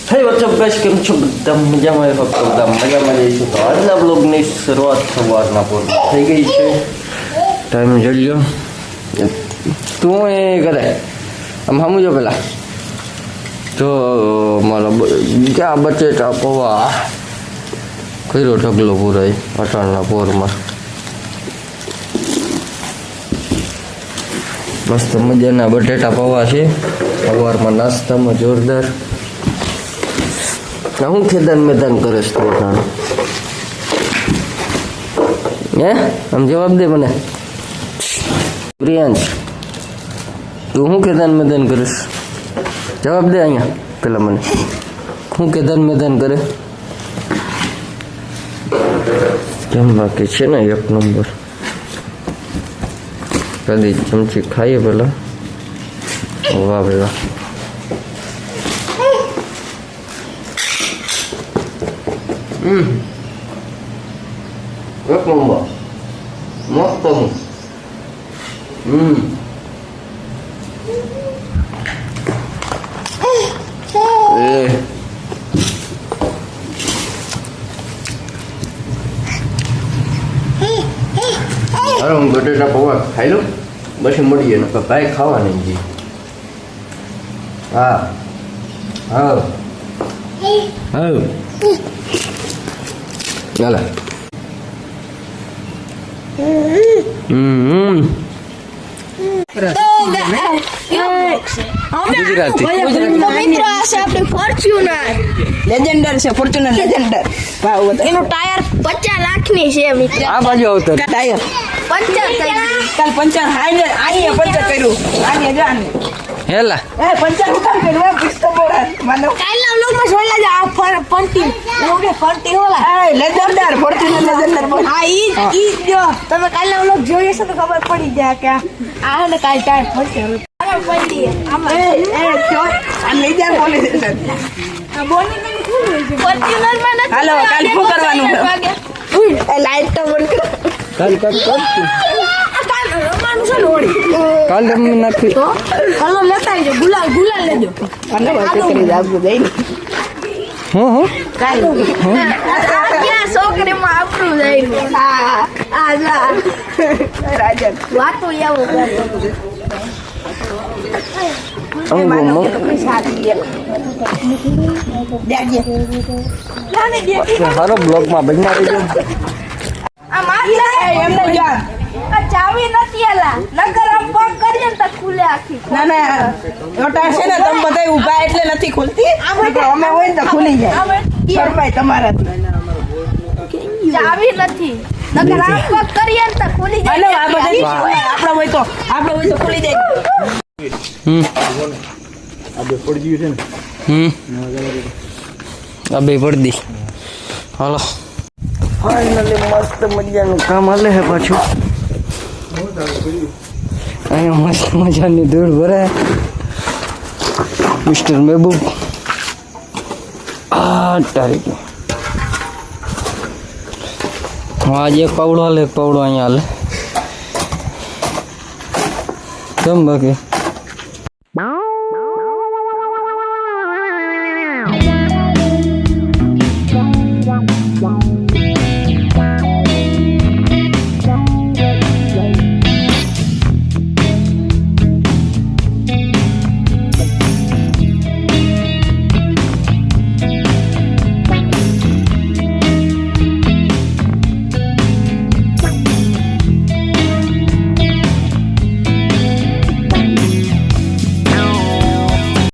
હે WhatsApp guys, કેમ છો બધા? મજામાં? ફક્ત બધા મજામાં જઈશું. તો આજના બ્લોગની શરૂઆત સવારના પોરમાં થઈ ગઈ છે. ટાઈમ જોઈ લો. તું એ કરે આમ સમજો પેલા તો મારા ક્યાં બચેટા પૌવા કર્યો ઢગલો પૂરાય અટાણના પોરમાં. મસ્ત મજાના બટેટા પૌવા છે સવારમાં નાસ્તામાં જોરદાર. હું ખેદાન મેદાન કરીશ તો હે આમ જવાબ દે મને પ્રિયાંશ, તું શું ખેદાન મેદાન કરીશ? જવાબ દે અહીંયા પેલા મને, શું ખેદાન મેદાન કરે? જેમ બાકી છે ને એક નંબર. કદી ચમચી ખાઈએ પેલા. વાહ ભાઈ વાહ. એક નંબર મસ્ત. અરે હું બટેટા પૌવા ખાઈ લઉં પછી મળીએ ને ભાઈ ખાવા નહીં જી. હા હા હા ચાલે. લેજેન્ડર છે ફોર્ચ્યુનર લેજેન્ડર. એનું ટાયર 50 લાખની છે મિત્ર. આ બાજુ આવતો ટાયર પંચર કાલ પંચર હાઈને આઈએ પંચર કર્યું. આને જાને હેલા એ પંચર ઉતાર કર્યું પિસ્તો બોડા માનો કાલના લોકમાં જોઈલા જ આ ફંટી ઓકે ફંટી હોલા એ લેજેન્ડર ફોર્ચ્યુનર લેજેન્ડર બોલ. હા ઈ જો તમે કાલના લોક જોઈએ છો તો ખબર પડી જાય કે આ ને કાલ ટાયર ફંટી પડી આમાં એ જો આ લઈ જા પોલીસ સ્ટેશન. આ બોલી ને શું હોય છે ફોર્ચ્યુનર માં નથી. હાલો કાલ શું કરવાનું છે? એ લાઈટ તો બંધ કરો. કાલ કાલ કાલ રમી નાખી. કલર લેતા આવજો. ગુલાલ લેજો. અને કરી આપવું દઈ ને હું કાલ ક્યાં છોકરીમાં આપણું દઈ. હા આ રાજન વાતો આવો સારો બ્લોગમાં બન્યા રહીજો. ચાવી નથી એલા નકર આમ પગ કરીએ ને તો ખુલે આખી. ના ના ઓટા છે ને તમે બધા ઊભા એટલે નથી ખુલતી. અમે હોય ને તો ખુલી જાય. શરમાય તમારાથી ચાવી નથી નકર આમ પગ કરીએ ને તો ખુલી જાય. આપણે હોય તો ખુલી જાય. આ બે પડી ગયું છે ને. આ બે પડી દી. હાલો ફાઇનલી મસ્ત મજાનું કામ હાલે છે પાછું. અહીંયા મસ્ત મજાની ધૂળ ભરે મિસ્ટર મહેબૂબ. આ તારીખ આજે એક પાવડો હાલે, એક પાવડો અહીંયા હાલે. કેમ બાકી